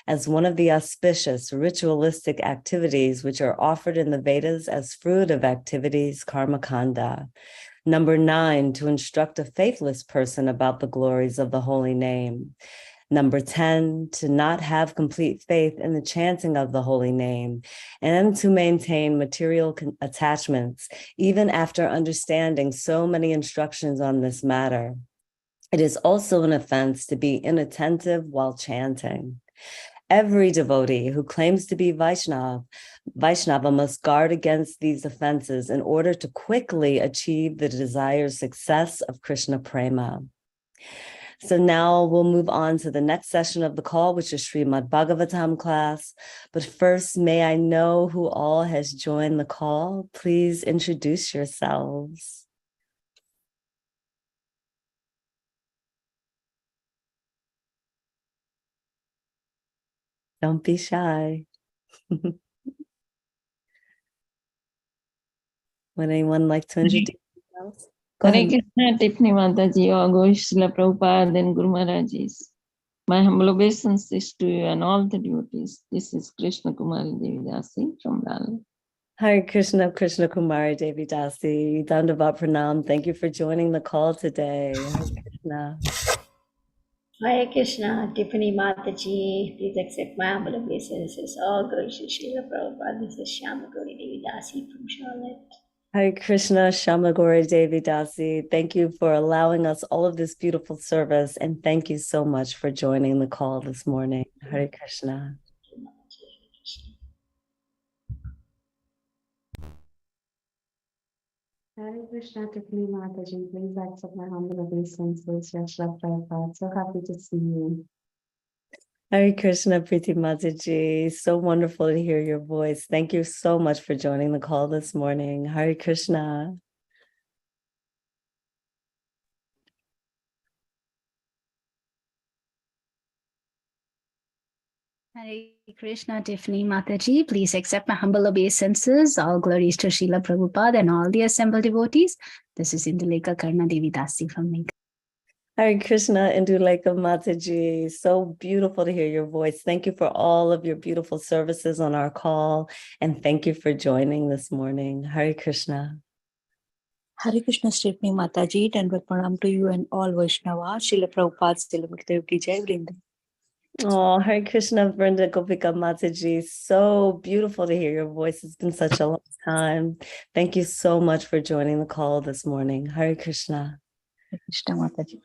as one of the auspicious ritualistic activities which are offered in the Vedas as fruit of activities, karma kanda. Number 9, to instruct a faithless person about the glories of the holy name. Number 10, to not have complete faith in the chanting of the holy name and to maintain material attachments, even after understanding so many instructions on this matter. It is also an offense to be inattentive while chanting. Every devotee who claims to be Vaishnava must guard against these offenses in order to quickly achieve the desired success of Krishna Prema. So now we'll move on to the next session of the call, which is Srimad Bhagavatam class. But first, may I know who all has joined the call? Please introduce yourselves. Don't be shy. Would anyone like to introduce themselves? Go Hare ahead. Krishna, Tiffany Mataji, August Srila Prabhupada and Guru Maharajis. My humble obeisances to you and all the devotees. This is Krishna Kumari Devidasi from Raleigh. Hare Krishna, Krishna Kumari Devi Dasi, Dandavat Pranam. Thank you for joining the call today. Hare Krishna. Hare Krishna, Tiffany Mataji, please accept my humble obeisances. All glories to Srila Prabhupada. This is Shyama Gauri Devi Dasi from Charlotte. Hare Krishna, Shamagori Devi Dasi. Thank you for allowing us all of this beautiful service. And thank you so much for joining the call this morning. Hare Krishna. Hare Krishna, Tiffany Mataji, please accept my humble obeisances. Yashra Prabhupada, so happy to see you. Hare Krishna, Priti Mataji. So wonderful to hear your voice. Thank you so much for joining the call this morning. Hare Krishna. Hare Krishna, Tiffany Mataji. Please accept my humble obeisances. All glories to Srila Prabhupada and all the assembled devotees. This is Indulekha Karna Devi Dasi from Meghalaya. Hare Krishna, Indulekha Mataji. So beautiful to hear your voice. Thank you for all of your beautiful services on our call. And thank you for joining this morning. Hare Krishna. Hare Krishna, Srimad Mataji, and pranam to you and all Vaishnava. Srila Prabhupada, Srila Gurudev Ki Jai, Vrinda. Oh, Hare Krishna, Vrinda Gopika Mataji. So beautiful to hear your voice. It's been such a long time. Thank you so much for joining the call this morning. Hare Krishna. Hare Krishna, Mataji.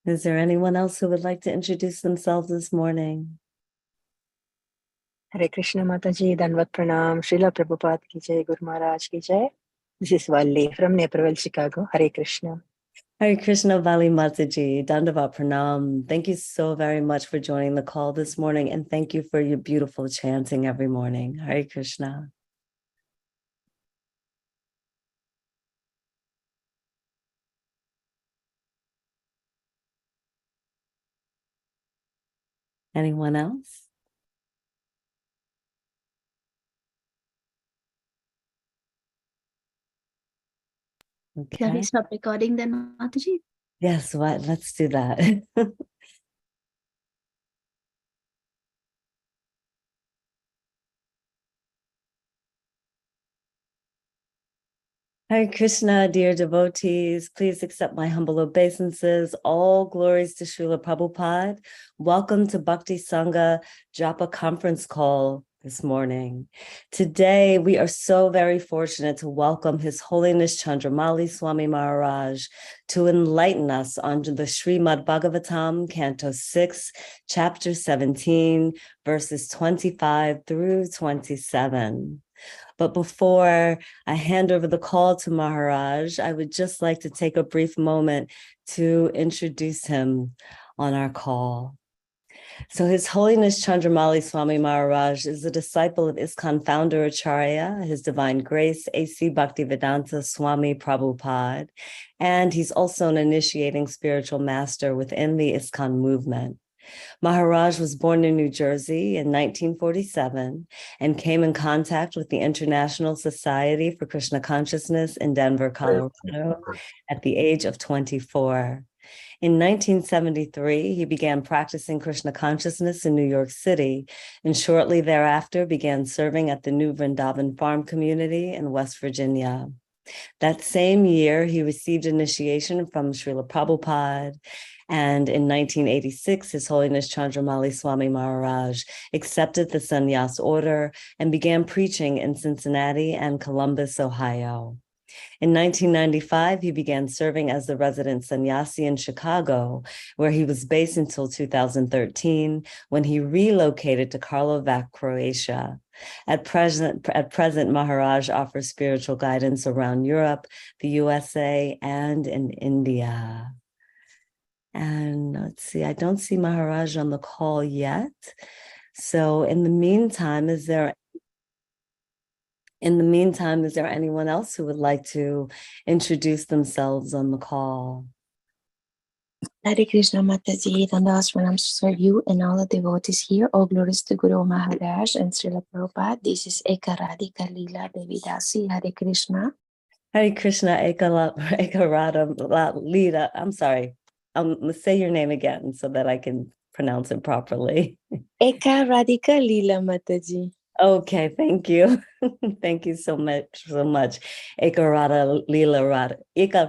Is there anyone else who would like to introduce themselves this morning? Hare Krishna, Mataji, Dandavat Pranam, Srila Prabhupada Ki Jai, Guru Maharaj Ki Jai. This is Valli from Naperville, Chicago. Hare Krishna. Hare Krishna, Vali Mataji, Dandavat Pranam. Thank you so very much for joining the call this morning, and thank you for your beautiful chanting every morning. Hare Krishna. Anyone else? Okay. Shall we stop recording then, Mataji? Yes, let's do that. Hare Krishna, dear devotees, please accept my humble obeisances. All glories to Srila Prabhupada. Welcome to Bhakti Sangha Japa conference call this morning. Today, we are so very fortunate to welcome His Holiness Candramauli Swami Maharaj to enlighten us on the Srimad Bhagavatam, Canto 6, Chapter 17, verses 25 through 27. But before I hand over the call to Maharaj, I would just like to take a brief moment to introduce him on our call. So His Holiness Candramauli Swami Maharaj is a disciple of ISKCON founder Acharya, His Divine Grace, A.C. Bhaktivedanta Swami Prabhupada, and he's also an initiating spiritual master within the ISKCON movement. Maharaj was born in New Jersey in 1947 and came in contact with the International Society for Krishna Consciousness in Denver, Colorado at the age of 24. In 1973, he began practicing Krishna consciousness in New York City, and shortly thereafter began serving at the New Vrindavan Farm community in West Virginia. That same year, he received initiation from Srila Prabhupada, and in 1986, His Holiness Candramauli Swami Maharaj accepted the sannyas order and began preaching in Cincinnati and Columbus, Ohio. In 1995, he began serving as the resident sannyasi in Chicago, where he was based until 2013, when he relocated to Karlovac, Croatia. At present, Maharaj offers spiritual guidance around Europe, the USA, and in India. And let's see, I don't see Maharaj on the call yet. So in the meantime, is there anyone else who would like to introduce themselves on the call? Hare Krishna Mataji, Dandas Pranams for you and all the devotees here. All glories to Guru Maharaj and Srila Prabhupada. This is Eka Radhika Leela Devidasi. Hare Krishna. Hare Krishna, Eka Radha Leela. I'm sorry. Let's say your name again so that I can pronounce it properly. Eka Radhika Leela Mataji. Okay, thank you. Thank you so much. Eka Radha Radhika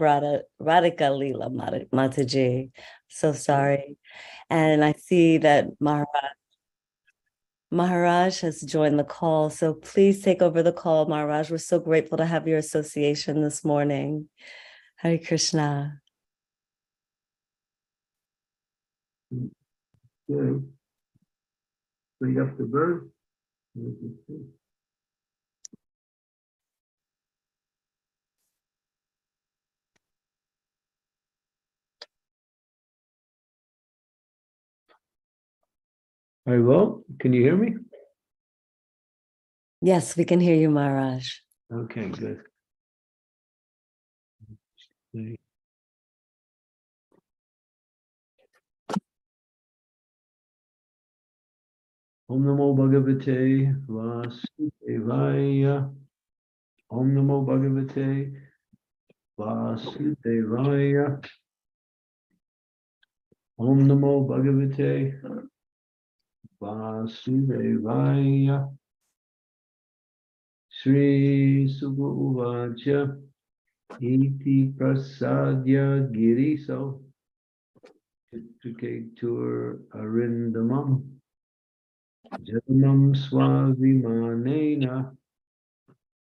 Leela Mataji. So sorry. And I see that Maharaj has joined the call. So please take over the call, Maharaj. We're so grateful to have your association this morning. Hare Krishna. Okay. Bring up the verse. Very well. Can you hear me? Yes, we can hear you, Maharaj. Okay, good. Om Namo Bhagavate Vasudevaya. Om Namo Bhagavate Vasudevaya. Om Namo Bhagavate Vasudevaya. Sri Sukha Uvacha Iti Prasadya Giriso Chitriketur Arindamam Janamam Swavimanena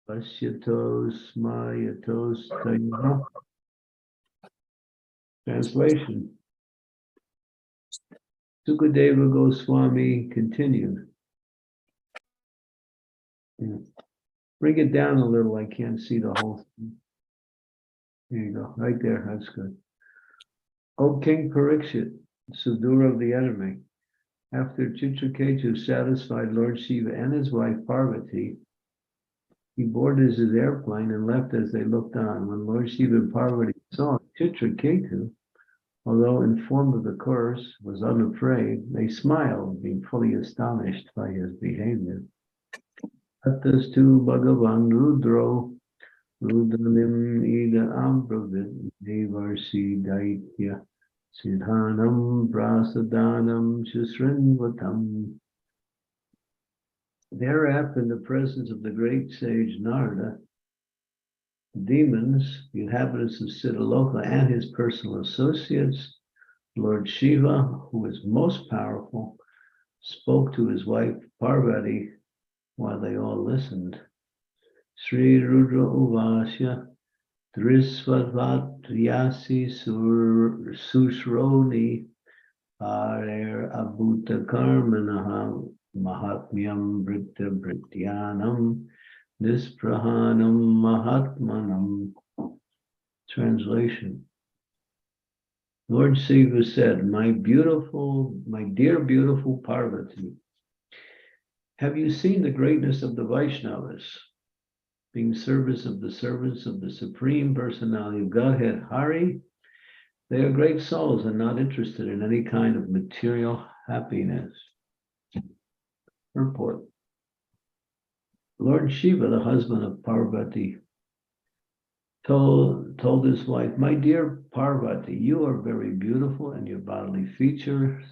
Pasyatos Mayatos Tayana. Translation. Sukadeva Goswami continued. Bring it down a little, I can't see the whole thing. There you go, right there, that's good. O King Parikshit, subduer of the enemy, after Chitraketu satisfied Lord Shiva and his wife Parvati, he boarded his airplane and left as they looked on. When Lord Shiva and Parvati saw Chitraketu, although informed of the course, was unafraid, they smiled, being fully astonished by his behavior. Atas tu Bhagavan Rudro Rudranim Ida Ambravit Devarsi Daitya Siddhanam Prasadanam Shusrinvatam. Thereafter, in the presence of the great sage Narada, demons, the inhabitants of Siddhaloka, and his personal associates, Lord Shiva, who is most powerful, spoke to his wife Parvati while they all listened. Sri Rudra Uvasya Drisvadvatriyasi Sushroni Arer Abhuta Karmanaha Mahatmyam Britta Brityanam Nisprahanam Mahatmanam. Translation. Lord Shiva said, my dear beautiful Parvati, have you seen the greatness of the Vaishnavas, being service of the servants of the Supreme Personality of Godhead, Hari? They are great souls and not interested in any kind of material happiness. Purport. Lord Shiva, the husband of Parvati, told his wife, "My dear Parvati, you are very beautiful in your bodily features.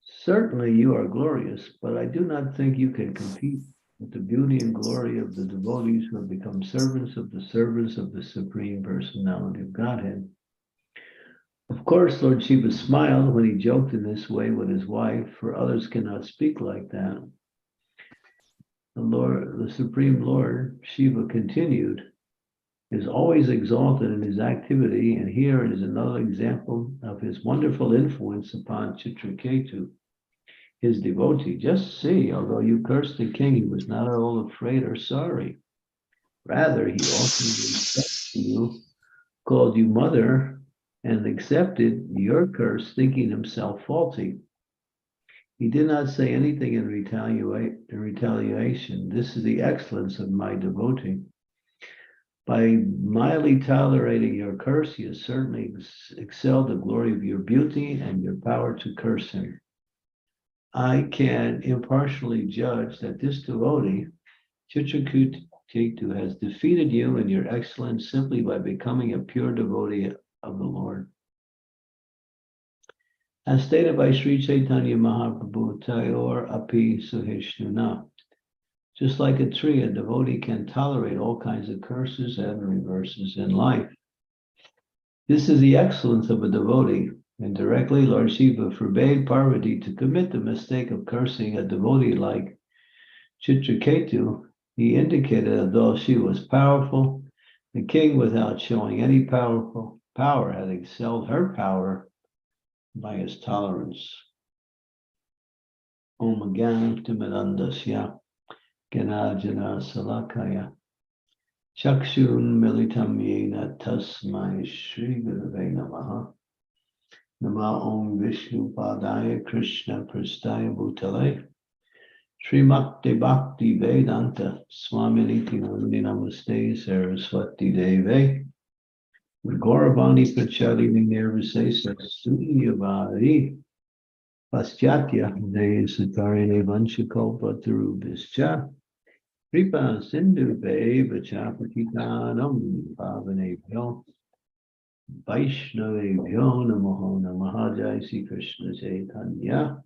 Certainly you are glorious, but I do not think you can compete with the beauty and glory of the devotees who have become servants of the Supreme Personality of Godhead." Of course, Lord Shiva smiled when he joked in this way with his wife, for others cannot speak like that. The Supreme Lord, Shiva, continued, is always exalted in his activity, and here is another example of his wonderful influence upon Chitraketu, his devotee. Just see, although you cursed the king, he was not at all afraid or sorry. Rather, he often respected you, called you mother, and accepted your curse, thinking himself faulty. He did not say anything in retaliation. This is the excellence of my devotee. By mildly tolerating your curse, he has certainly excelled the glory of your beauty and your power to curse him. I can impartially judge that this devotee, Chitraketu, has defeated you in your excellence simply by becoming a pure devotee of the Lord. As stated by Sri Chaitanya Mahaprabhu, Tayor Api Suhishnuna. Just like a tree, a devotee can tolerate all kinds of curses and reverses in life. This is the excellence of a devotee. Indirectly, Lord Shiva forbade Parvati to commit the mistake of cursing a devotee like Chitraketu. He indicated that though she was powerful, the king, without showing any power, had excelled her power by his tolerance. Om Gyanam Timidandasya Ganajana Salakaya Chakshun Militam Yena Tasmai Shri Gurave Namaha Nama Om Vishnu Padaya Krishna Prastaya Bhutale Srimakti Bhakti Vedanta Swami Niti Nandi Namaste Saraswati Deve Gauravani Pachari Nirvisesa Suryavari Paschatya Desatarine Vanshikopa Tarubhischa Kripa Sindhu Beva Chapatitanam Pavanebhyo Vaishnavebhyo Namaho Namaha Jai Sri Krishna Chaitanya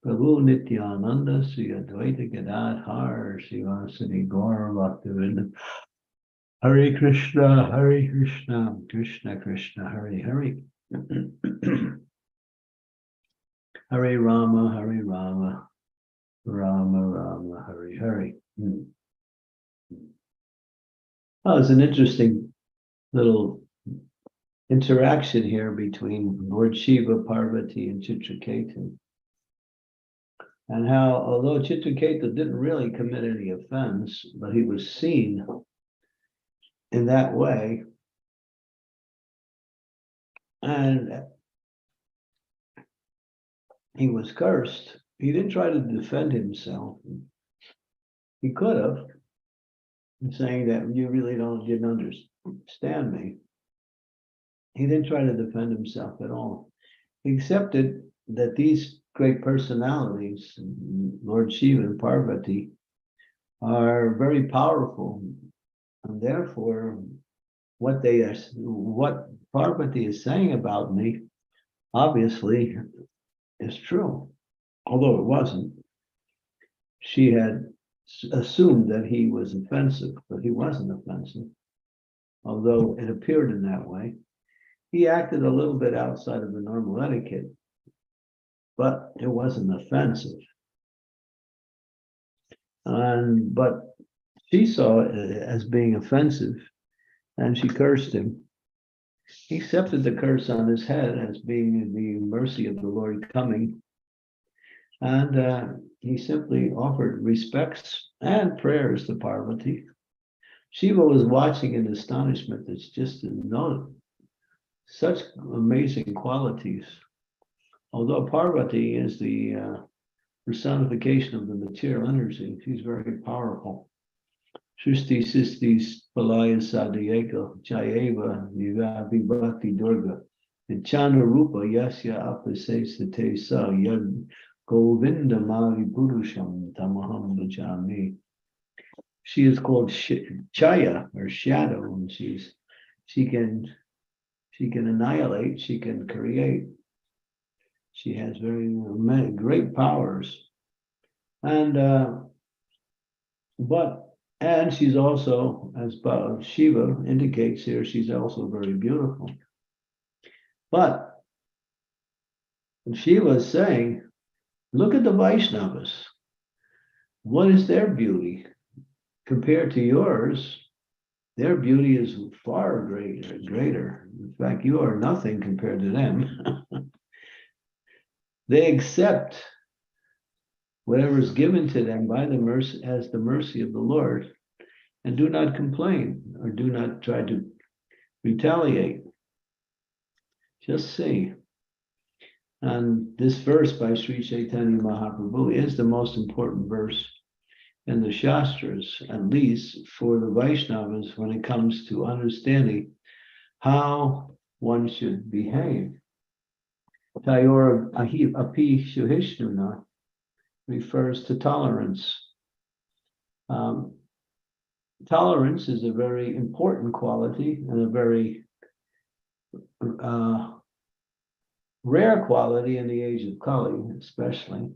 Prabhu Nityananda Sri Advaita Gadadhar Srivasadi Gaura Bhaktivinoda Hare Krishna, Krishna Krishna, Hare Hare. Hare Rama, Rama Rama, Hare Hare. Oh, it's an interesting little interaction here between Lord Shiva, Parvati, and Chitraketu. And how, although Chitraketu didn't really commit any offense, but he was seen in that way. And he was cursed. He didn't try to defend himself. He could have, saying that you really didn't understand me. He didn't try to defend himself at all. He accepted that these great personalities, Lord Shiva and Parvati, are very powerful. And therefore, what Parvati is saying about me, obviously, is true. Although it wasn't. She had assumed that he was offensive, but he wasn't offensive. Although it appeared in that way. He acted a little bit outside of the normal etiquette, but it wasn't offensive. But she saw it as being offensive, and she cursed him. He accepted the curse on his head as being the mercy of the Lord coming, and he simply offered respects and prayers to Parvati. Shiva was watching in astonishment. That's just such amazing qualities. Although Parvati is the personification of the material energy, she's very powerful. Shristi Sisti Palaya Sadhyeka Jayeva Yuga Vibhakti Durga And Chandra Rupa Yasya Apase Sate Sa Yad Govinda Mari Purusham Tamaham Bhajami. She is called Chaya, or shadow, and she can annihilate, she can create. She has many great powers. And and she's also, as Shiva indicates here, she's also very beautiful. But Shiva is saying, look at the Vaishnavas. What is their beauty? Compared to yours, their beauty is far greater. In fact, you are nothing compared to them. They accept whatever is given to them by the mercy, as the mercy of the Lord, and do not complain or do not try to retaliate. Just see. And this verse by Sri Chaitanya Mahaprabhu is the most important verse in the Shastras, at least for the Vaishnavas, when it comes to understanding how one should behave. Tayor api shuhishnuna refers to tolerance. Tolerance is a very important quality and a very rare quality in the age of Kali, especially.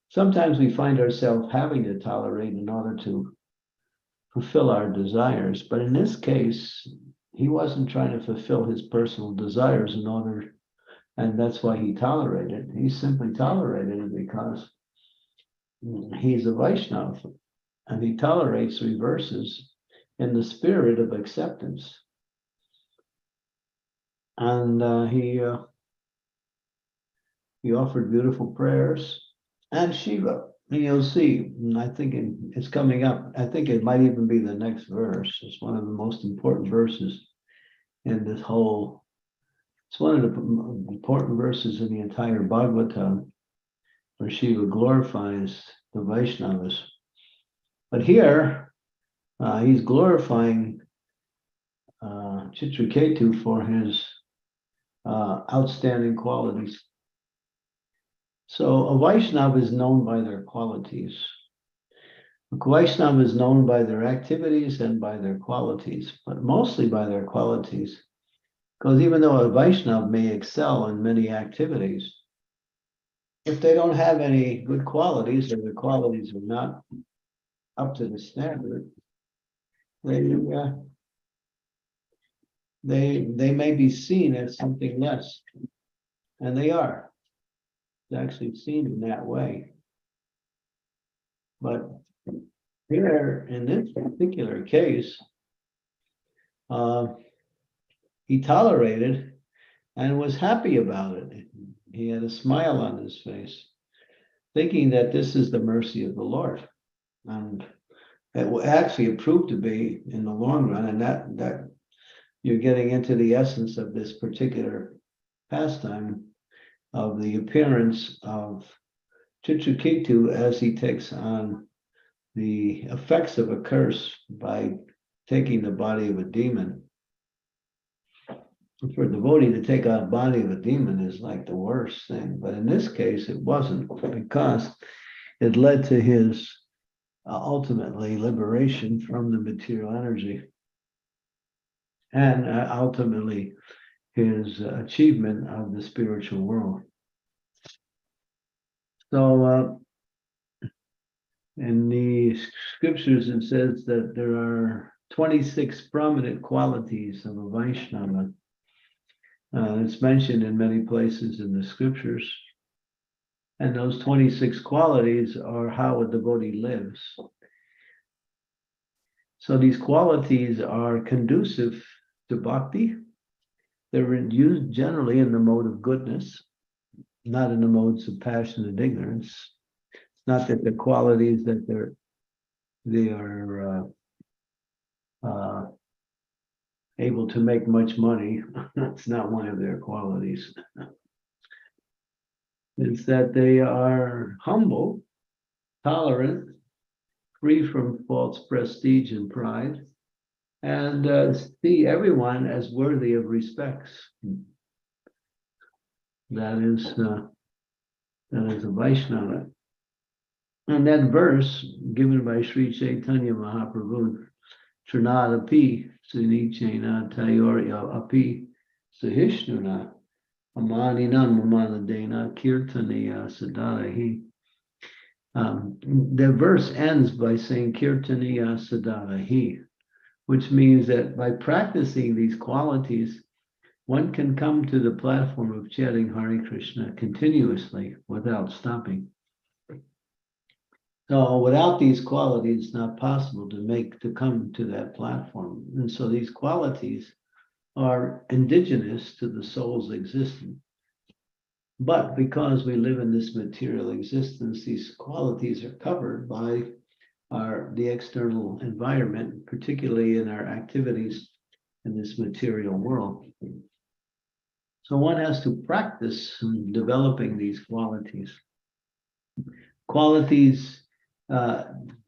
Sometimes we find ourselves having to tolerate in order to fulfill our desires, but in this case, he wasn't trying to fulfill his personal desires in order, and that's why he tolerated. He simply tolerated it because he's a Vaishnava, and he tolerates reverses in the spirit of acceptance. And he offered beautiful prayers. And Shiva, and you'll see, and I think it's coming up, I think it might even be the next verse. It's one of the most important verses in this whole, it's one of the important verses in the entire Bhagavatam, where Shiva glorifies the Vaishnavas. But here, he's glorifying Chitraketu for his outstanding qualities. So a Vaishnava is known by their qualities. A Vaishnava is known by their activities and by their qualities, but mostly by their qualities. Because even though a Vaishnava may excel in many activities, if they don't have any good qualities, or the qualities are not up to the standard, they may be seen as something less, and they are. It's actually seen in that way. But here, in this particular case, he tolerated and was happy about it. He had a smile on his face, thinking that this is the mercy of the Lord. And it will actually prove to be in the long run, and that you're getting into the essence of this particular pastime, of the appearance of Chitraketu as he takes on the effects of a curse by taking the body of a demon. For a devotee to take on the body of a demon is like the worst thing, but in this case it wasn't, because it led to his ultimately liberation from the material energy, and ultimately his achievement of the spiritual world. So in the scriptures it says that there are 26 prominent qualities of a Vaishnava. It's mentioned in many places in the scriptures. And those 26 qualities are how a devotee lives. So these qualities are conducive to bhakti. They're used generally in the mode of goodness, not in the modes of passion and ignorance. It's not that the qualities that they are able to make much money. That's not one of their qualities. It's that they are humble, tolerant, free from false prestige and pride, and see everyone as worthy of respects. that is a Vaishnava. And that verse given by Sri Chaitanya Mahaprabhu, Trinadapi, Sunichena Tayorya Api, Sahishnuna, Amaninam Mamanadena, Kirtaniya Sadarahi. The verse ends by saying Kirtaniya Sadarahi, which means that by practicing these qualities, one can come to the platform of chanting Hare Krishna continuously without stopping. So without these qualities, it's not possible to come to that platform. And so these qualities are indigenous to the soul's existence. But because we live in this material existence, these qualities are covered by the external environment, particularly in our activities in this material world. So one has to practice developing these qualities. Qualities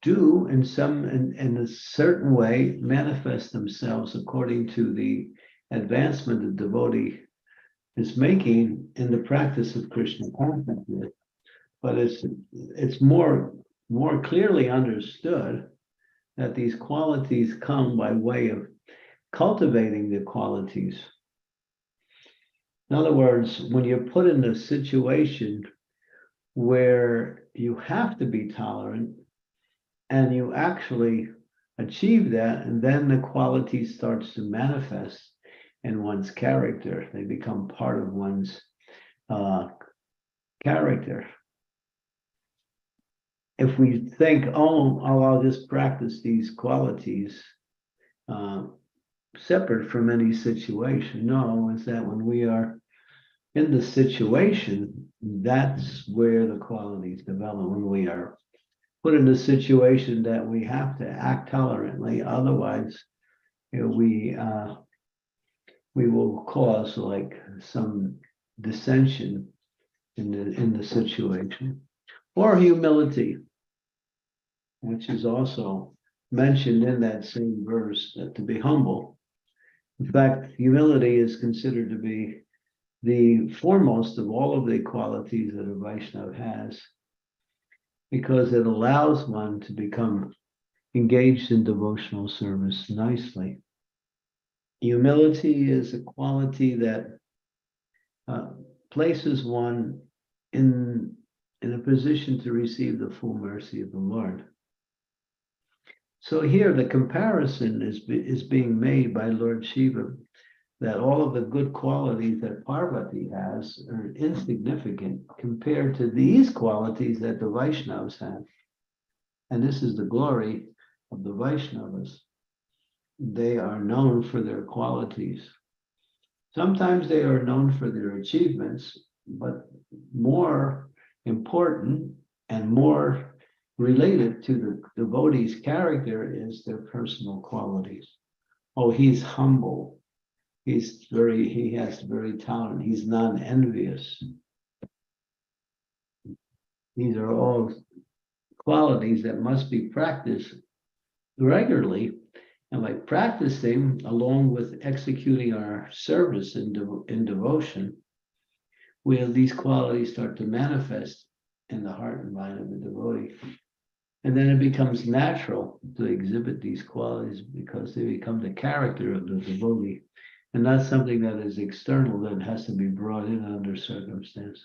do in a certain way manifest themselves according to the advancement the devotee is making in the practice of Krishna consciousness. But it's more clearly understood that these qualities come by way of cultivating the qualities. In other words, when you're put in a situation where you have to be tolerant and you actually achieve that, and then the quality starts to manifest in one's character. They become part of one's character. If we think, oh, I'll just practice these qualities separate from any situation. No, it's that when we are in the situation, that's where the qualities develop. When we are put in a situation that we have to act tolerantly, otherwise, we will cause like some dissension in the situation, or humility, which is also mentioned in that same verse, that to be humble. In fact, humility is considered to be the foremost of all of the qualities that a Vaishnava has, because it allows one to become engaged in devotional service nicely. Humility is a quality that places one in a position to receive the full mercy of the Lord. So here the comparison is being made by Lord Shiva that all of the good qualities that Parvati has are insignificant compared to these qualities that the Vaishnavas have. And this is the glory of the Vaishnavas. They are known for their qualities. Sometimes they are known for their achievements, but more important and more related to the devotee's character is their personal qualities. Oh, he's humble. He has very tolerant. He's non-envious. These are all qualities that must be practiced regularly. And by practicing along with executing our service in devotion, these qualities start to manifest in the heart and mind of the devotee. And then it becomes natural to exhibit these qualities because they become the character of the devotee, and not something that is external that has to be brought in under circumstances.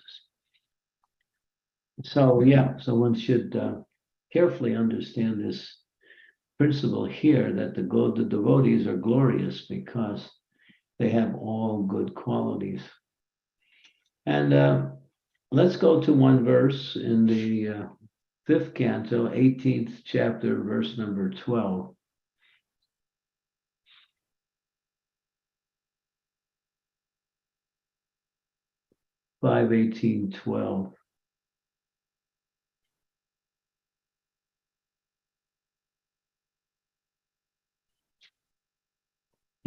So so one should carefully understand this principle here, that the devotees are glorious because they have all good qualities. And let's go to one verse in the 5th canto, 18th chapter, verse number 12. Five 18:12.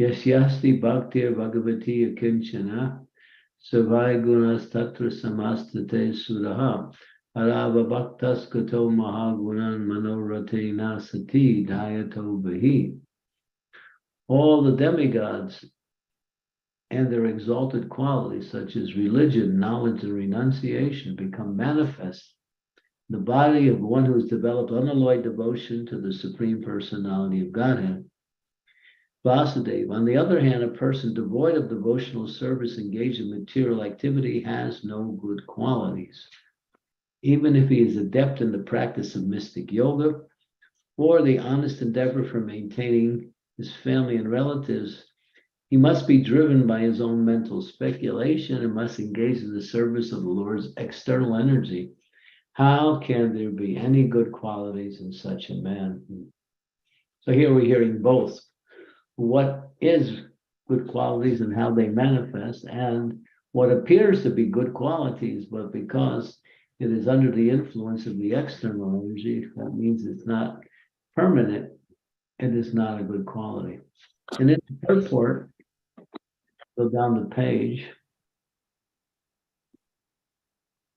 Yasyasti bhaktir bhagavati akinchana savai gunas tatra samastate suraha arava bhaktas kato mahagunan manorate nasati dayato bahi. All the demigods and their exalted qualities, such as religion, knowledge, and renunciation, become manifest in the body of one who has developed unalloyed devotion to the Supreme Personality of Godhead. Vasudeva. On the other hand, a person devoid of devotional service engaged in material activity has no good qualities. Even if he is adept in the practice of mystic yoga or the honest endeavor for maintaining his family and relatives, he must be driven by his own mental speculation and must engage in the service of the Lord's external energy. How can there be any good qualities in such a man? So here we're hearing both. What is good qualities and how they manifest, and what appears to be good qualities, but because it is under the influence of the external energy, that means it's not permanent, it is not a good quality. And in the purport, go down the page,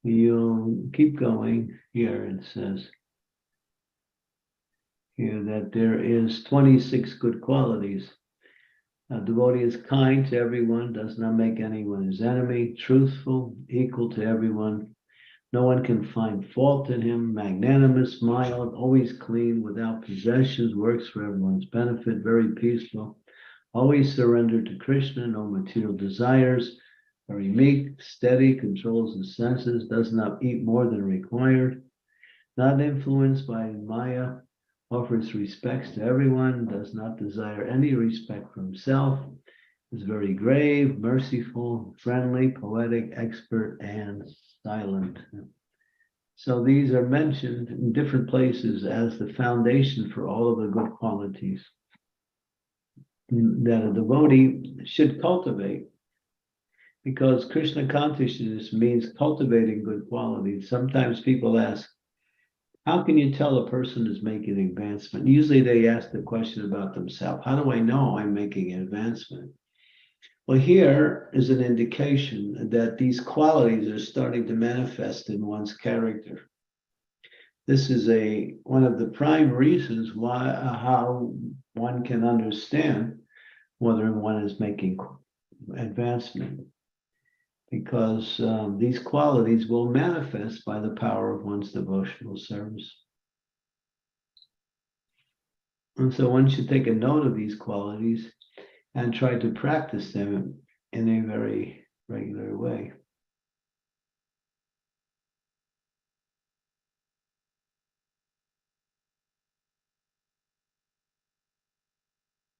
you'll keep going here. It says here that there is 26 good qualities. A devotee is kind to everyone, does not make anyone his enemy, truthful, equal to everyone. No one can find fault in him, magnanimous, mild, always clean, without possessions, works for everyone's benefit, very peaceful, always surrendered to Krishna, no material desires, very meek, steady, controls the senses, does not eat more than required, not influenced by Maya, offers respects to everyone, does not desire any respect for himself, is very grave, merciful, friendly, poetic, expert, and silent. So these are mentioned in different places as the foundation for all of the good qualities that a devotee should cultivate, because Krishna consciousness means cultivating good qualities. Sometimes people ask, how can you tell a person is making advancement? Usually they ask the question about themselves. How do I know I'm making an advancement? Well, here is an indication that these qualities are starting to manifest in one's character. This is one of the prime reasons why how one can understand whether one is making advancement, because these qualities will manifest by the power of one's devotional service. And so one should take a note of these qualities and try to practice them in a very regular way.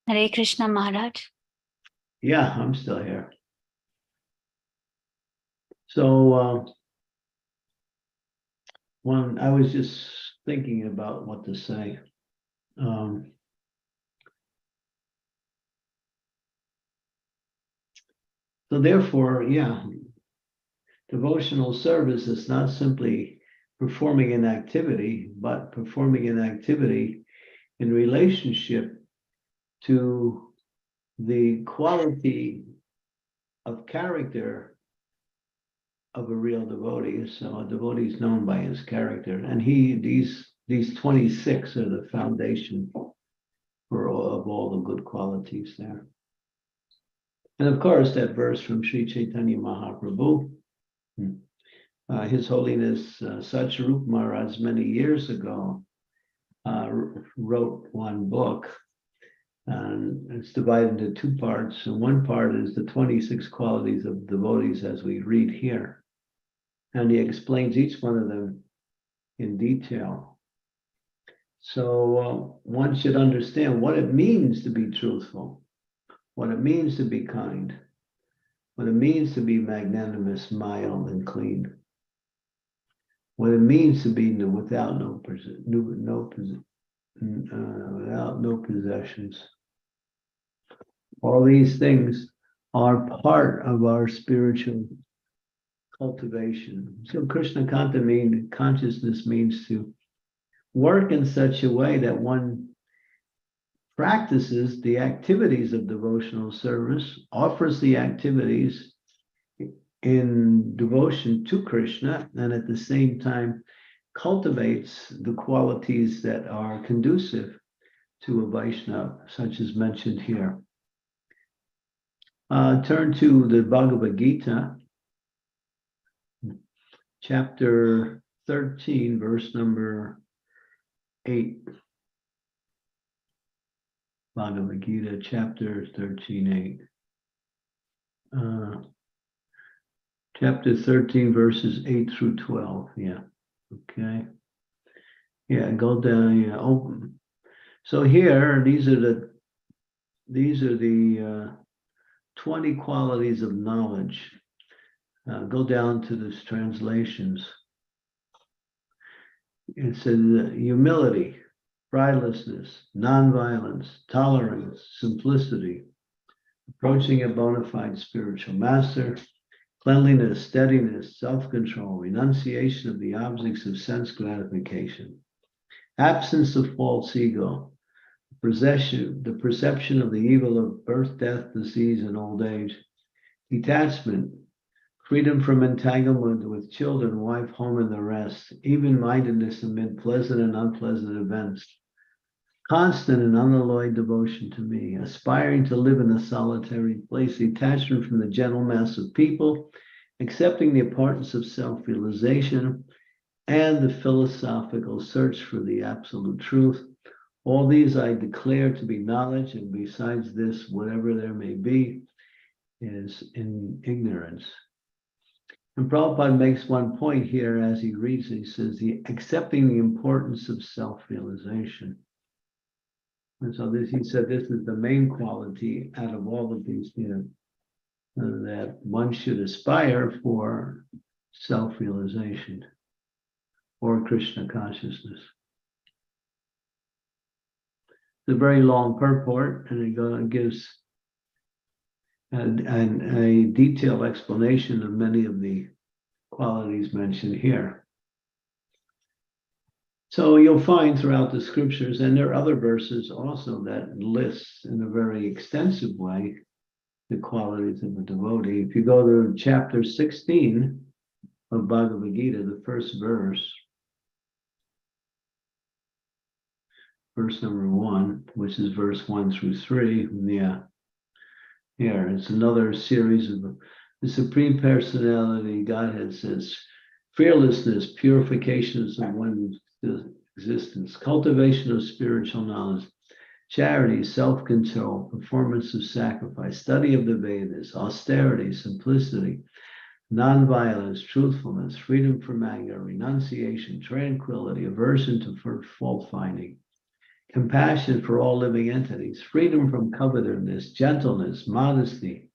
Hare Krishna, Maharaj. Yeah, I'm still here. So I was just thinking about what to say. So therefore, yeah, devotional service is not simply performing an activity, but performing an activity in relationship to the quality of character of a real devotee. So a devotee is known by his character, and these 26 are the foundation for all the good qualities there. And of course, that verse from Sri Chaitanya Mahaprabhu, His Holiness Satcharup Maharaj many years ago wrote one book, and it's divided into two parts. And one part is the 26 qualities of devotees as we read here. And he explains each one of them in detail. So one should understand what it means to be truthful, what it means to be kind, what it means to be magnanimous, mild, and clean, what it means to be without no possessions. All these things are part of our spiritual cultivation. So Krishna consciousness means to work in such a way that one practices the activities of devotional service, offers the activities in devotion to Krishna, and at the same time cultivates the qualities that are conducive to a Vaishnava, such as mentioned here. Turn to the Bhagavad Gita, chapter 13, verse number 8. Bhagavad Gita, chapter 13, 8. Chapter 13, verses 8 through 12. Yeah. Okay. Yeah, go down. Yeah, open. So here, these are the 20 qualities of knowledge. Go down to the translations. It says humility, pridelessness, nonviolence, tolerance, simplicity, approaching a bona fide spiritual master, cleanliness, steadiness, self-control, renunciation of the objects of sense gratification, absence of false ego, the perception of the evil of birth, death, disease, and old age, detachment, freedom from entanglement with children, wife, home, and the rest, even-mindedness amid pleasant and unpleasant events, constant and unalloyed devotion to me, aspiring to live in a solitary place, detachment from the general mass of people, accepting the importance of self-realization, and the philosophical search for the absolute truth. All these I declare to be knowledge, and besides this, whatever there may be, is in ignorance. And Prabhupada makes one point here as he reads, he says, accepting the importance of self-realization. And so he said this is the main quality out of all of these, that one should aspire for self-realization or Krishna consciousness. It's a very long purport, and it gives a detailed explanation of many of the qualities mentioned here. So you'll find throughout the scriptures, and there are other verses also that lists in a very extensive way the qualities of a devotee. If you go to chapter 16 of Bhagavad Gita, the first verse number 1, which is verse 1 through 3. Yeah. Here, it's another series of the Supreme Personality Godhead says, fearlessness, purifications of one's existence, cultivation of spiritual knowledge, charity, self-control, performance of sacrifice, study of the Vedas, austerity, simplicity, non-violence, truthfulness, freedom from anger, renunciation, tranquility, aversion to fault-finding, compassion for all living entities, freedom from covetousness, gentleness, modesty,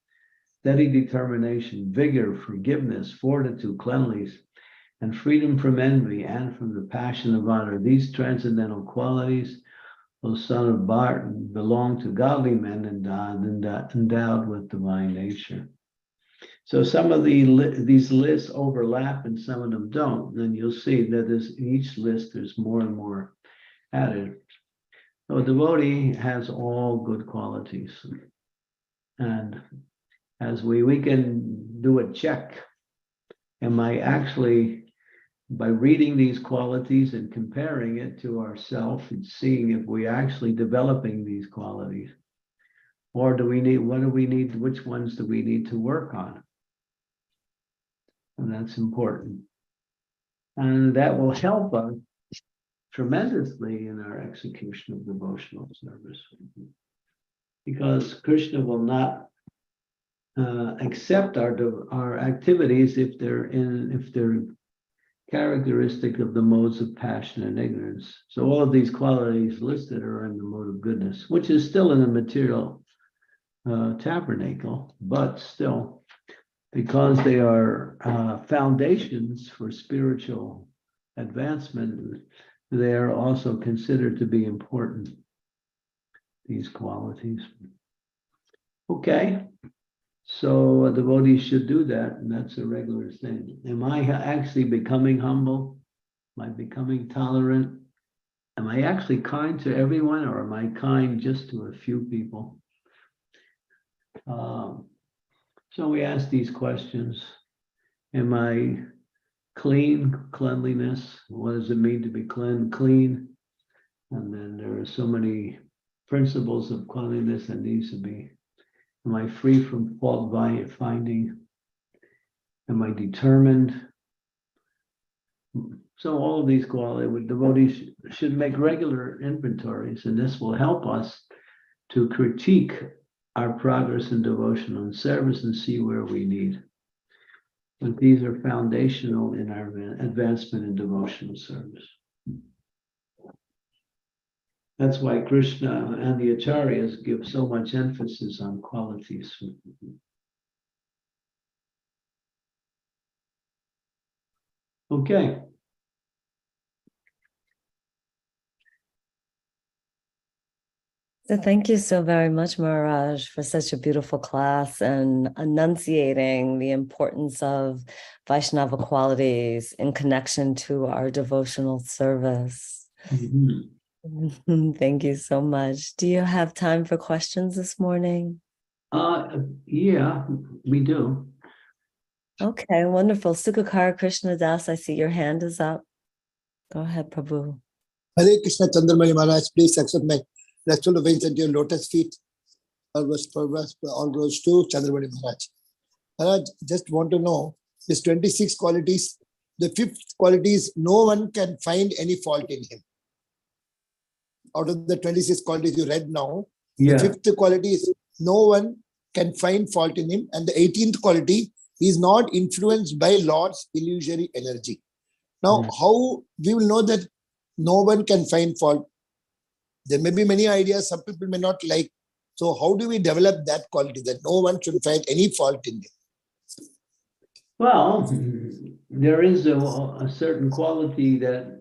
steady determination, vigor, forgiveness, fortitude, cleanliness, and freedom from envy and from the passion of honor. These transcendental qualities, O son of Bart, belong to godly men endowed with divine nature. So some of these lists overlap and some of them don't. Then you'll see that in each list there's more and more added. So a devotee has all good qualities. And as we can do a check, am I actually, by reading these qualities and comparing it to ourselves and seeing if we're actually developing these qualities, or which ones do we need to work on? And that's important. And that will help us tremendously in our execution of devotional service. Because Krishna will not accept our activities if they're characteristic of the modes of passion and ignorance. So all of these qualities listed are in the mode of goodness, which is still in the material tabernacle, but still, because they are foundations for spiritual advancement, they are also considered to be important, these qualities. Okay, so a devotee should do that, and that's a regular thing. Am I actually becoming humble? Am I becoming tolerant? Am I actually kind to everyone, or am I kind just to a few people? So we ask these questions. Am I cleanliness? What does it mean to be clean? And then there are so many principles of cleanliness that needs to be. Am I free from fault finding? Am I determined? So all of these qualities, devotees should make regular inventories, and this will help us to critique our progress in devotional and service and see where we need. But these are foundational in our advancement in devotional service. That's why Krishna and the Acharyas give so much emphasis on qualities. Okay. So thank you so very much, Maharaj, for such a beautiful class and enunciating the importance of Vaishnava qualities in connection to our devotional service. Mm-hmm. Thank you so much. Do you have time for questions this morning? Yeah, we do. Okay, wonderful. Sukhakar Krishna Das, I see your hand is up. Go ahead, Prabhu. Hare Krishna, Candramauli Maharaj, please accept my respectful obedience at your lotus feet. All goes to Candramauli Maharaj. Maharaj, just want to know, this 26 qualities, the fifth quality is no one can find any fault in him. Out of the 26 qualities you read now, Yeah. the fifth quality is no one can find fault in him. And the 18th quality is not influenced by Lord's illusory energy. Now, how we will know that no one can find fault? There may be many ideas, some people may not like. So how do we develop that quality that no one should find any fault in him? Well, there is a certain quality that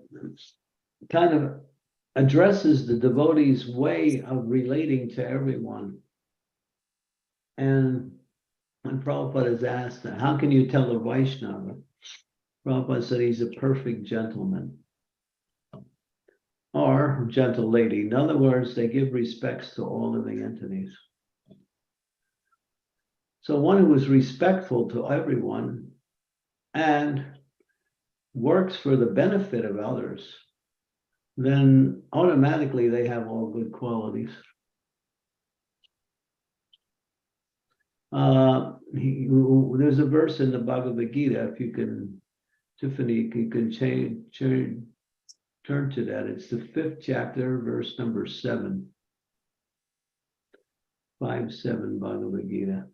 kind of addresses the devotee's way of relating to everyone. And when Prabhupada is asked, how can you tell a Vaishnava? Prabhupada said he's a perfect gentleman or gentle lady. In other words, they give respects to all living entities. So one who is respectful to everyone and works for the benefit of others, then automatically they have all good qualities. There's a verse in the Bhagavad Gita, if you can, Tiffany, you can turn to that. It's the 5th chapter, verse number 7. 5-7 Bhagavad Gita.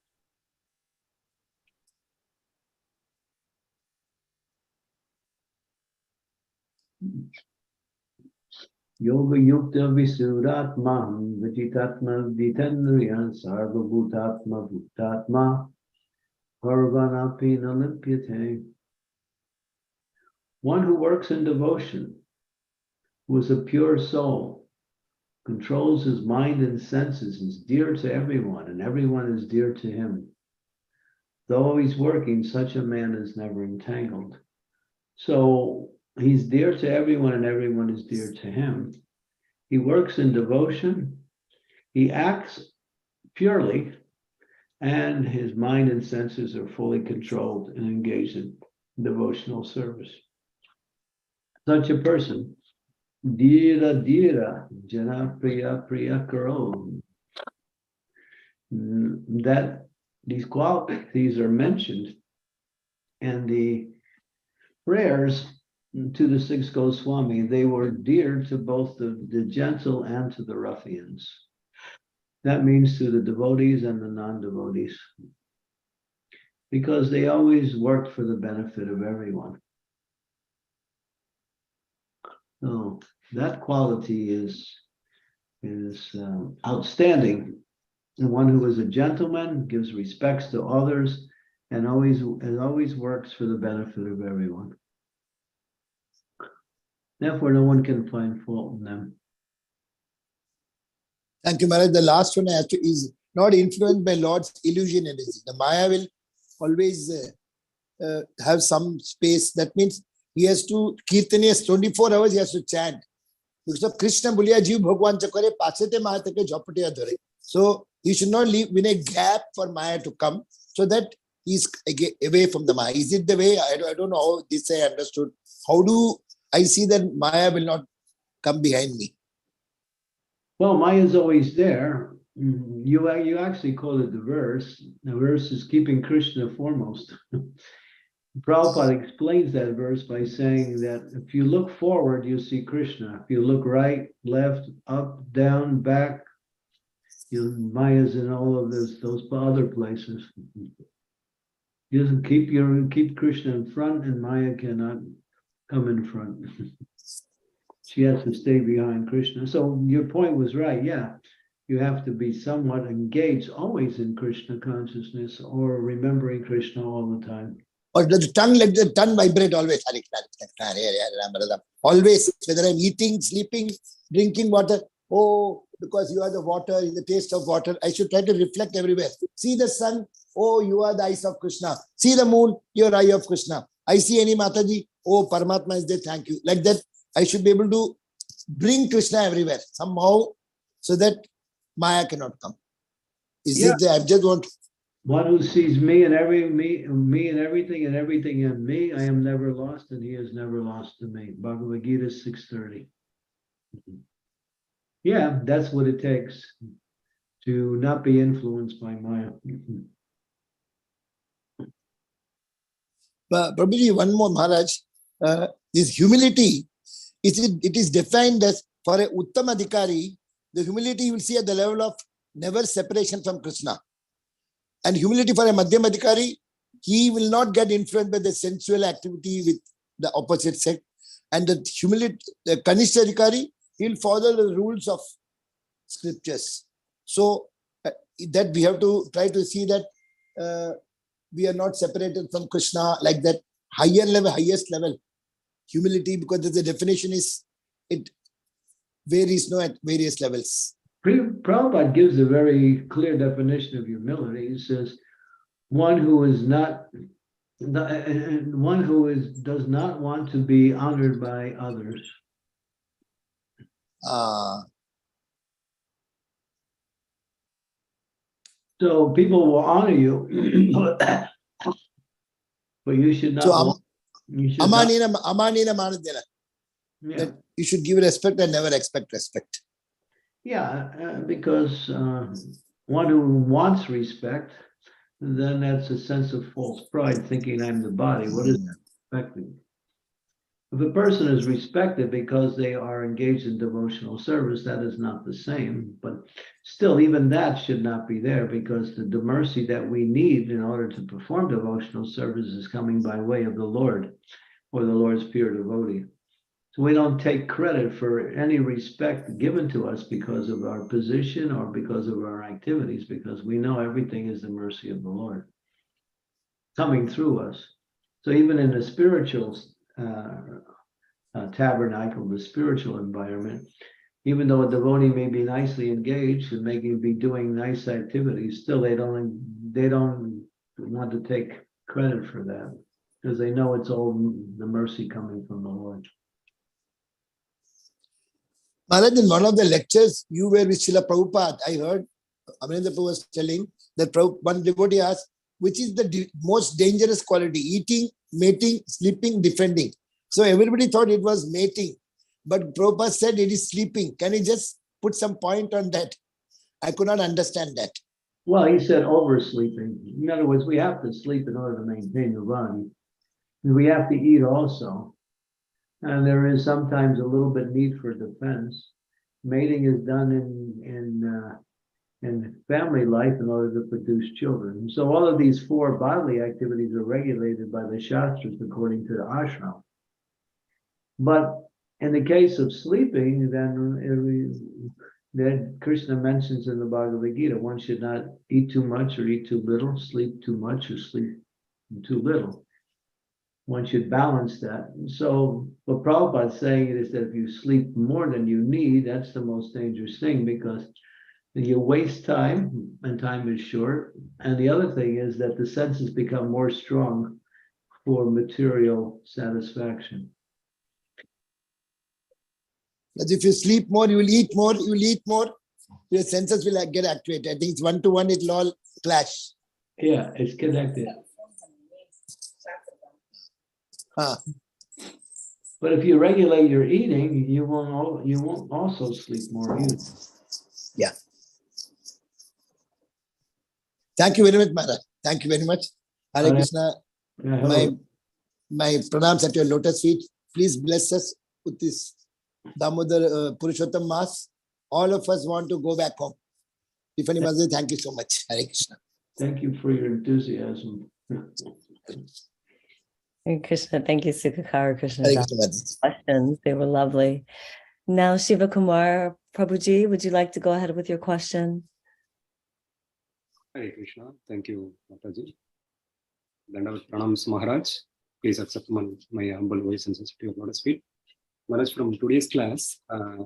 Yoga Yukta Visuratmaham Vijitatma Vitendriyan Sarva Bhutatma Bhutatma Parvanapi Nalipyate. One who works in devotion, who is a pure soul, controls his mind and senses, is dear to everyone, and everyone is dear to him. Though he's working, such a man is never entangled. So he's dear to everyone, and everyone is dear to him. He works in devotion. He acts purely, and his mind and senses are fully controlled and engaged in devotional service. Such a person, Dhira Dhira Jana Priya Priya Karo, that these qualities are mentioned in the prayers to the 6 Goswami. They were dear to both the gentle and to the ruffians. That means to the devotees and the non-devotees, because they always worked for the benefit of everyone. So that quality is outstanding. And one who is a gentleman, gives respects to others, and always works for the benefit of everyone. Therefore, no one can find fault in them. Thank you, Maharaj. The last one is not influenced by Lord's illusion energy. The Maya will always have some space. That means he has to kirtanias 24 hours. He has to chant. Because of Krishna Bulia Jiv Bhagwan Chakare Pachate Mahatake Jopatiya Dhare. So he should not leave in a gap for Maya to come, so that he's away from the Maya. Is it the way? I don't know how this I understood. How do I see that Maya will not come behind me? Well, Maya is always there. You actually quoted the verse. The verse is keeping Krishna foremost. Prabhupada explains that verse by saying that if you look forward, you see Krishna. If you look right, left, up, down, back, Maya's in all of those other places. You keep Krishna in front, and Maya cannot come in front. She has to stay behind Krishna. So your point was right. Yeah, you have to be somewhat engaged, always in Krishna consciousness, or remembering Krishna all the time. Or the tongue, let the tongue vibrate always. Always, whether I'm eating, sleeping, drinking water. Oh, because you are the water, the taste of water. I should try to reflect everywhere. See the sun. Oh, you are the eyes of Krishna. See the moon, your eye of Krishna. I see any Mataji. Oh, Paramatma is there. Thank you. Like that, I should be able to bring Krishna everywhere somehow, so that Maya cannot come. I just want. One who sees me and me and everything in me, I am never lost, and he is never lost to me. Bhagavad Gita 6:30. Yeah, that's what it takes to not be influenced by Maya. But probably one more, Maharaj. This humility, it is defined as, for a Uttam Adhikari, the humility you will see at the level of never separation from Krishna. And humility for a Madhyam Adhikari, he will not get influenced by the sensual activity with the opposite sex. And the humility, the Kanishta Adhikari, he will follow the rules of scriptures. So that we have to try to see that we are not separated from Krishna, like that higher level, highest level humility, because the definition is, it varies at various levels. Prabhupada gives a very clear definition of humility. He says, one who does not want to be honored by others. So people will honor you, but you should not. So Amanina Manadena. That you should give respect and never expect respect. Yeah, because one who wants respect, then that's a sense of false pride, thinking I'm the body. What is respecting? If a person is respected because they are engaged in devotional service, that is not the same. But still, even that should not be there, because the mercy that we need in order to perform devotional service is coming by way of the Lord, or the Lord's pure devotee. So we don't take credit for any respect given to us because of our position or because of our activities, because we know everything is the mercy of the Lord coming through us. So even in the spiritual tabernacle, the spiritual environment, even though a devotee may be nicely engaged and may be doing nice activities, still they don't want to take credit for that, because they know it's all the mercy coming from the Lord. Maharaj, in one of the lectures you were with Srila Prabhupada, I heard Amarendra Prabhu was telling that one devotee asked, which is the most dangerous quality? Eating, mating, sleeping, defending. So everybody thought it was mating, but Prabhupada said it is sleeping. Can you just put some point on that? I could not understand that. Well, he said oversleeping. In other words, we have to sleep in order to maintain the body. And we have to eat also. And there is sometimes a little bit need for defense. Mating is done in family life in order to produce children. So all of these four bodily activities are regulated by the Shastras according to the ashram. But in the case of sleeping, then Krishna mentions in the Bhagavad Gita, one should not eat too much or eat too little, sleep too much or sleep too little. One should balance that. So what Prabhupada is saying is that if you sleep more than you need, that's the most dangerous thing, because you waste time, and time is short. And the other thing is that the senses become more strong for material satisfaction. But if you sleep more, you will eat more, your senses will get activated. I think it's 1-to-1, it'll all clash. Yeah, it's connected. But if you regulate your eating, you won't also sleep more either. Yeah. Thank you very much, Maharaj. Thank you very much. Hare Hare- Krishna. Yeah, hello. My pranams at your lotus feet. Please bless us with this Damodar Purushottam Mass. All of us want to go back home. Tiffany Maharaj, thank you so much. Hare Krishna. Thank you for your enthusiasm. Hare Krishna. Thank you, Sukakara Krishna. Hare Krishna Maharaj. Questions. They were lovely. Now, Shiva Kumar Prabhuji, would you like to go ahead with your question? Hare Krishna. Thank you, Mataji. Dandavat Pranams Maharaj. Please accept my humble voice and sensitivity of lotus feet. Maharaj, from today's class,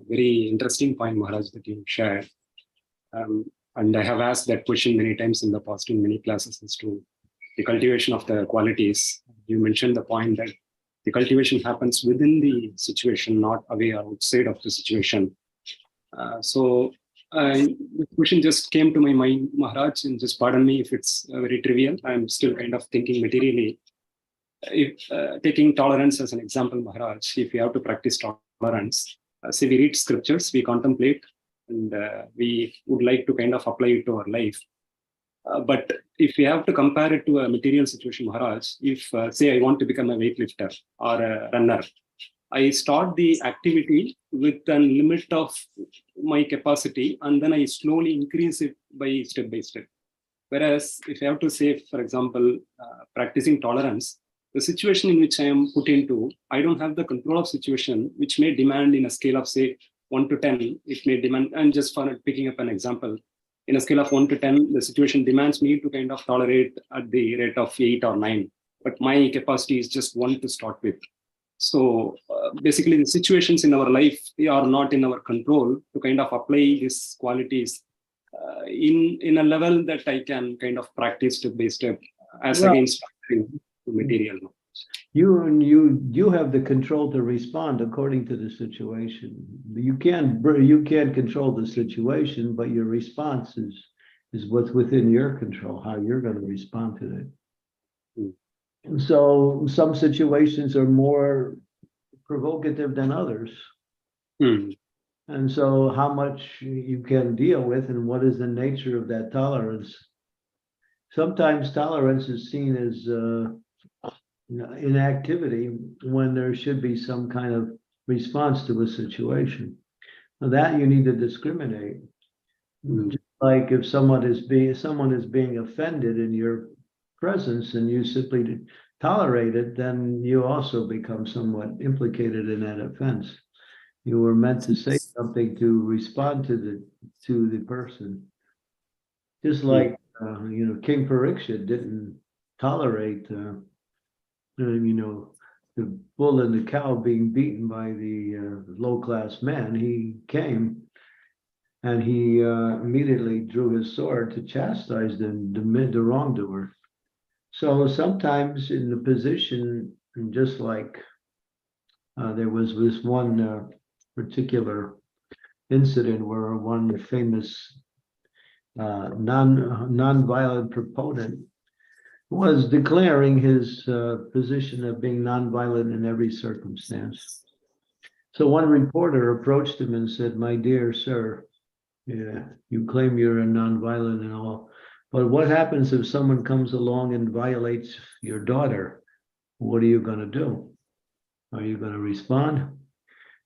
very interesting point, Maharaj, that you shared. And I have asked that question many times in the past in many classes as to the cultivation of the qualities. You mentioned the point that the cultivation happens within the situation, not away or outside of the situation. So the question just came to my mind, Maharaj, and just pardon me if it's very trivial. I'm still kind of thinking materially. If taking tolerance as an example, Maharaj, if we have to practice tolerance, say we read scriptures, we contemplate, and we would like to kind of apply it to our life. But if we have to compare it to a material situation, Maharaj, if say I want to become a weightlifter or a runner, I start the activity with a limit of my capacity, and then I slowly increase it by step. Whereas if I have to say, for example, practicing tolerance, the situation in which I am put into, I don't have the control of situation, which may demand in a scale of say 1 to 10, it may demand, and just for picking up an example, in a scale of 1 to 10, the situation demands me to kind of tolerate at the rate of 8 or 9, but my capacity is just 1 to start with. So basically the situations in our life, they are not in our control to kind of apply these qualities in a level that I can kind of practice step by step as against material. You have the control to respond according to the situation. You can't control the situation, but your response is what's within your control, how you're going to respond to it. So some situations are more provocative than others. And so how much you can deal with and what is the nature of that tolerance. Sometimes tolerance is seen as inactivity when there should be some kind of response to a situation. Now that you need to discriminate. Just like if someone is being offended in your presence and you simply tolerate it, then you also become somewhat implicated in that offense. You were meant to say something to respond to the person. Just like King Parikshit didn't tolerate the bull and the cow being beaten by the low-class man. He came and he immediately drew his sword to chastise the wrongdoer. So sometimes in the position, just like there was this one particular incident where one famous non-violent proponent was declaring his position of being nonviolent in every circumstance. So one reporter approached him and said, "My dear sir, you claim you're a nonviolent and all, but what happens if someone comes along and violates your daughter? What are you going to do? Are you going to respond?"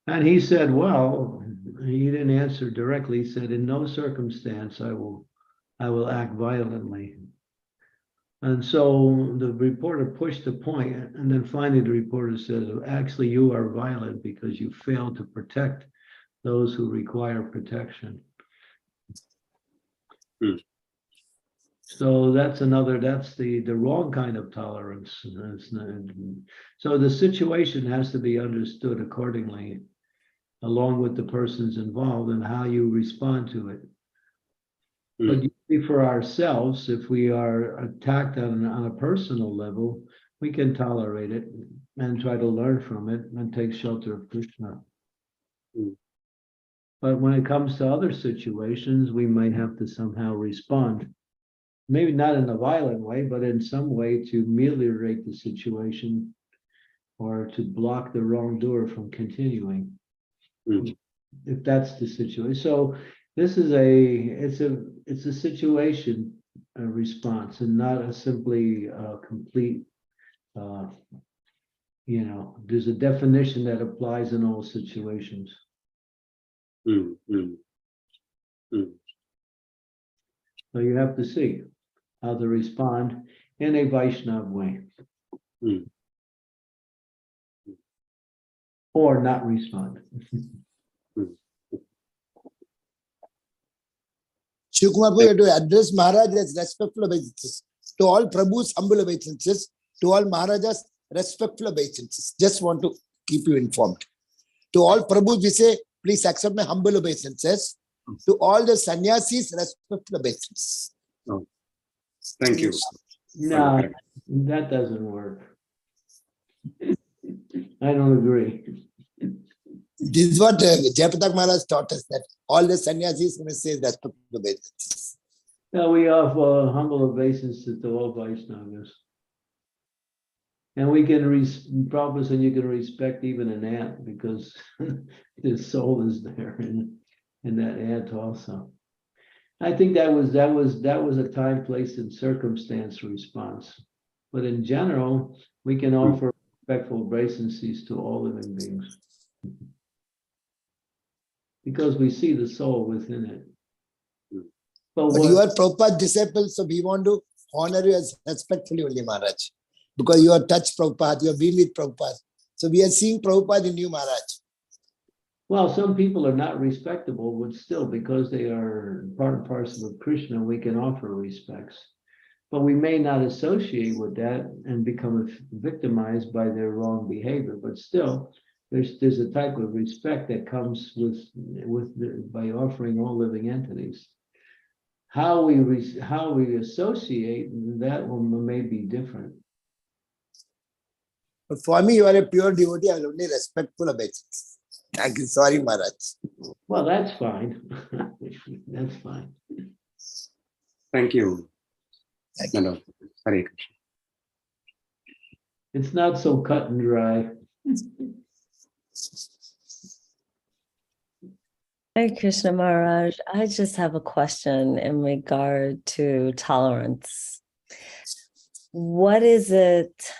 And he said, well, he didn't answer directly. He said, "In no circumstance I will act violently." And so the reporter pushed the point, and then finally the reporter says, "Actually, you are violent because you failed to protect those who require protection." So that's the wrong kind of tolerance. So the situation has to be understood accordingly, along with the persons involved and how you respond to it. But usually for ourselves, if we are attacked on a personal level, we can tolerate it and try to learn from it and take shelter of Krishna. But when it comes to other situations, we might have to somehow respond. Maybe not in a violent way, but in some way to ameliorate the situation or to block the wrongdoer from continuing. If that's the situation. So this is it's a situation response and not a simply complete, there's a definition that applies in all situations. Mm, mm, mm. So you have to see how to respond in a Vaishnava way. Mm. Or not respond. Shivakumar, you have to address Maharaj as respectful obeisances. To all Prabhu's humble obeisances, to all Maharajas, respectful obeisances. Just want to keep you informed. To all Prabhus, we say, please accept my humble obeisances. To all the sannyasis, respectful obeisances. Oh. Thank you. No, that doesn't work. I don't agree. This is what Jayapatak Maharaj taught us, that all the sannyasis must say respectful obeisances. Now we offer humble obeisances to all Vaishnavas. And we can, Prabhupada said you can respect even an ant because his soul is there in that ant also. I think that was a time, place, and circumstance response. But in general, we can offer respectful obeisances to all living beings. Because we see the soul within it. But you are Prabhupada's disciple, so we want to honor you as respectfully only, Maharaj. Because you have touched Prabhupada, you have been with Prabhupada. So we are seeing Prabhupada in you, Maharaj. Well, some people are not respectable, but still, because they are part and parcel of Krishna, we can offer respects. But we may not associate with that and become victimized by their wrong behavior. But still, there's a type of respect that comes by offering all living entities. How we associate that one may be different. But for me, you are a pure devotee. I will only respectful obeisances. Thank you. Sorry, Maharaj. Well, that's fine. That's fine. Thank you. Thank you. Hare Krishna. It's not so cut and dry. Hare Krishna Maharaj, I just have a question in regard to tolerance. What is it?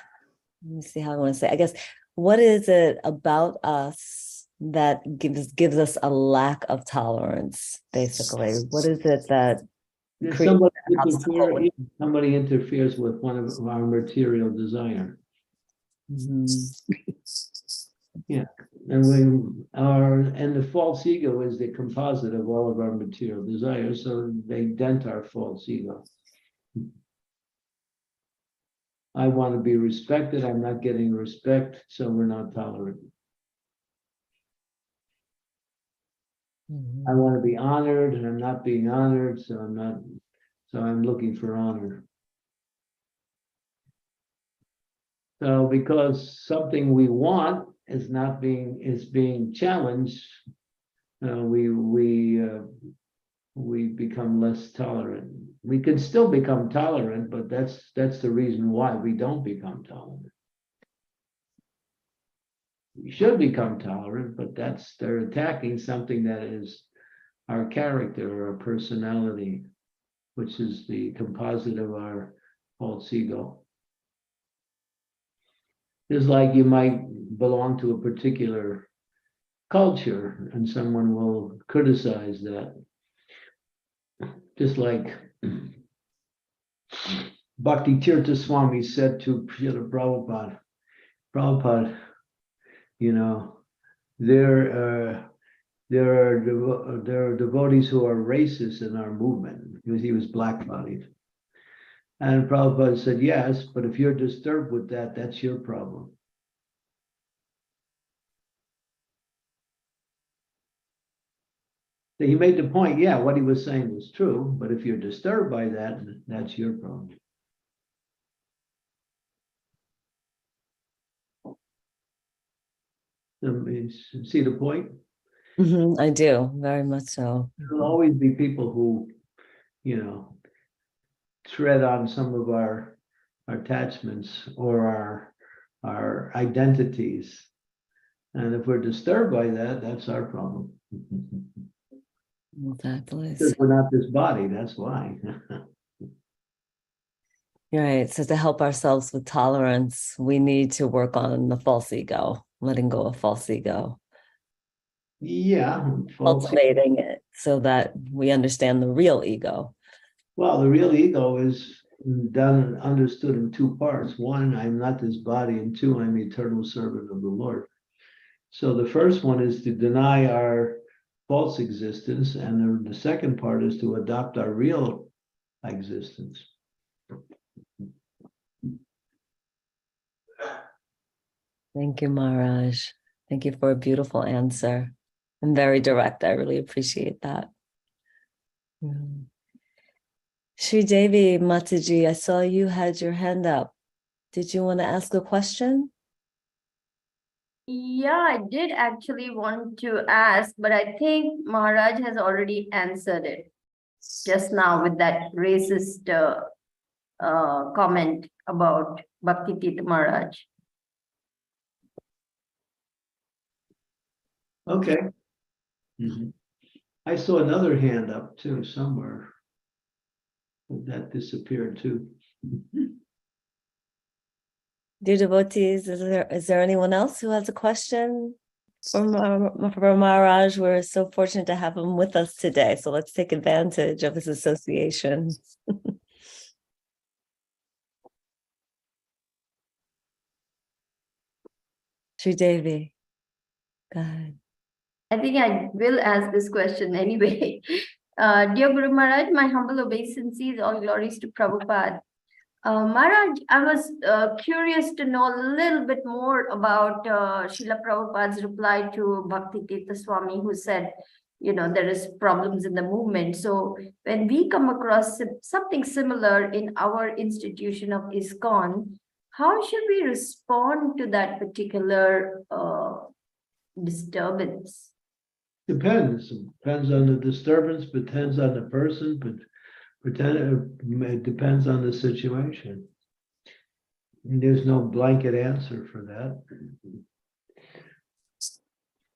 Let me see how I want to say. I guess, what is it about us that gives us a lack of tolerance, basically? What is it that somebody interferes with one of our material desire? Yeah, and the false ego is the composite of all of our material desires, so they dent our false ego. I want to be respected, I'm not getting respect, so we're not tolerant. I want to be honored and I'm not being honored, so I'm looking for honor. So because something we want is being challenged, we become less tolerant. We can still become tolerant, but that's the reason why we don't become tolerant. We should become tolerant, but they're attacking something that is our character, our personality, which is the composite of our false ego. It's like you might belong to a particular culture and someone will criticize that. Just like Bhakti Tirtha Swami said to Srila Prabhupada, there are devotees who are racist in our movement, because he was black-bodied. And Prabhupada said, yes, but if you're disturbed with that, that's your problem. He made the point, yeah, what he was saying was true, but if you're disturbed by that, that's your problem. See the point? I do, very much so. There'll always be people who, tread on some of our attachments or our identities. And if we're disturbed by that, that's our problem. Exactly. Because we're not this body, that's why. Right. So to help ourselves with tolerance, we need to work on the false ego, letting go of false ego. Yeah. Cultivating it so that we understand the real ego. Well, the real ego is done and understood in two parts. One, I'm not this body, and two, I'm the eternal servant of the Lord. So the first one is to deny our false existence, and the second part is to adopt our real existence. Thank you, Maharaj. Thank you for a beautiful answer and very direct. I really appreciate that. Sri Devi Mataji, I saw you had your hand up. Did you want to ask a question? Yeah, I did actually want to ask, but I think Maharaj has already answered it just now with that racist comment about Bhakti Tirtha Maharaj. Okay. I saw another hand up too somewhere. That disappeared too. Dear devotees, is there anyone else who has a question for Maharaj? We're so fortunate to have him with us today, so let's take advantage of his association. Sri Devi, go ahead. I think I will ask this question anyway. Dear Guru Maharaj, my humble obeisances, all glories to Prabhupada. Maharaj, I was curious to know a little bit more about Srila Prabhupada's reply to Bhakti Tirtha Swami, who said, you know, there is problems in the movement. So when we come across something similar in our institution of ISKCON, how should we respond to that particular disturbance? Depends on the disturbance, depends on the person, but it depends on the situation. There's no blanket answer for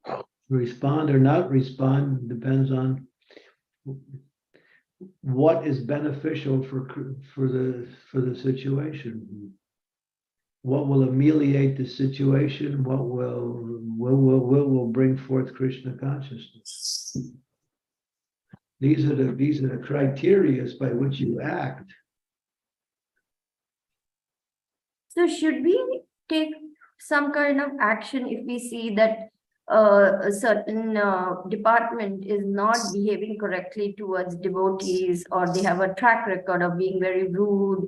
that. Respond or not respond depends on what is beneficial for the situation. What will ameliorate the situation? What will bring forth Krishna consciousness? These are the criteria by which you act. So should we take some kind of action if we see that a certain department is not behaving correctly towards devotees, or they have a track record of being very rude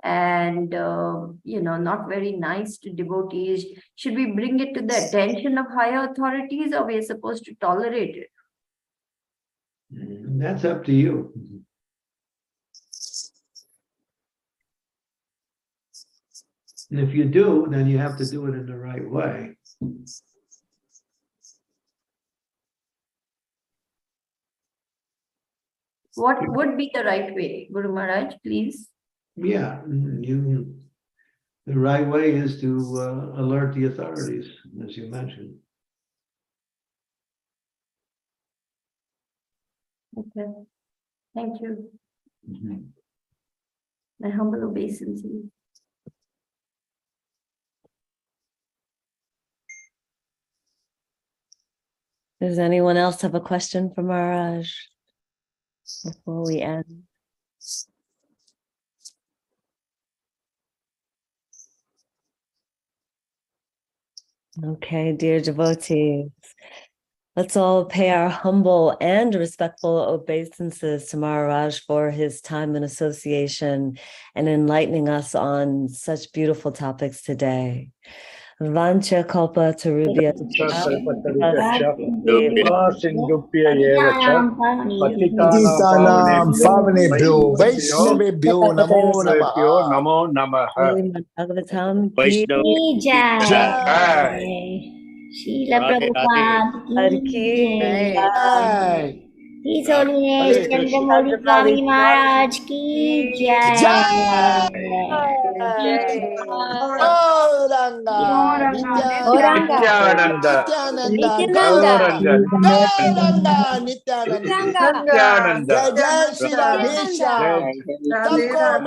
and not very nice to devotees? Should we bring it to the attention of higher authorities, or we are supposed to tolerate it? That's up to you. And if you do, then you have to do it in the right way. What would be the right way, Guru Maharaj, please? Yeah, the right way is to alert the authorities, as you mentioned. Okay, thank you. My humble obeisances. Does anyone else have a question for Maharaj before we end? Okay, dear devotees, let's all pay our humble and respectful obeisances to Maharaj for his time and association and enlightening us on such beautiful topics today. Vancha kalpa tarubhya Patitanam pavanebhyo Vaishnavebhyo namo namaha. Bhagavatam Ki jai. Srila Prabhupada ki jai. His Holiness Candramauli Swami Maharaj ki jai. Gauranga, Nityananda, Gauranga, Nityananda, Jai Jai Shri Radhe Shyam. Sabko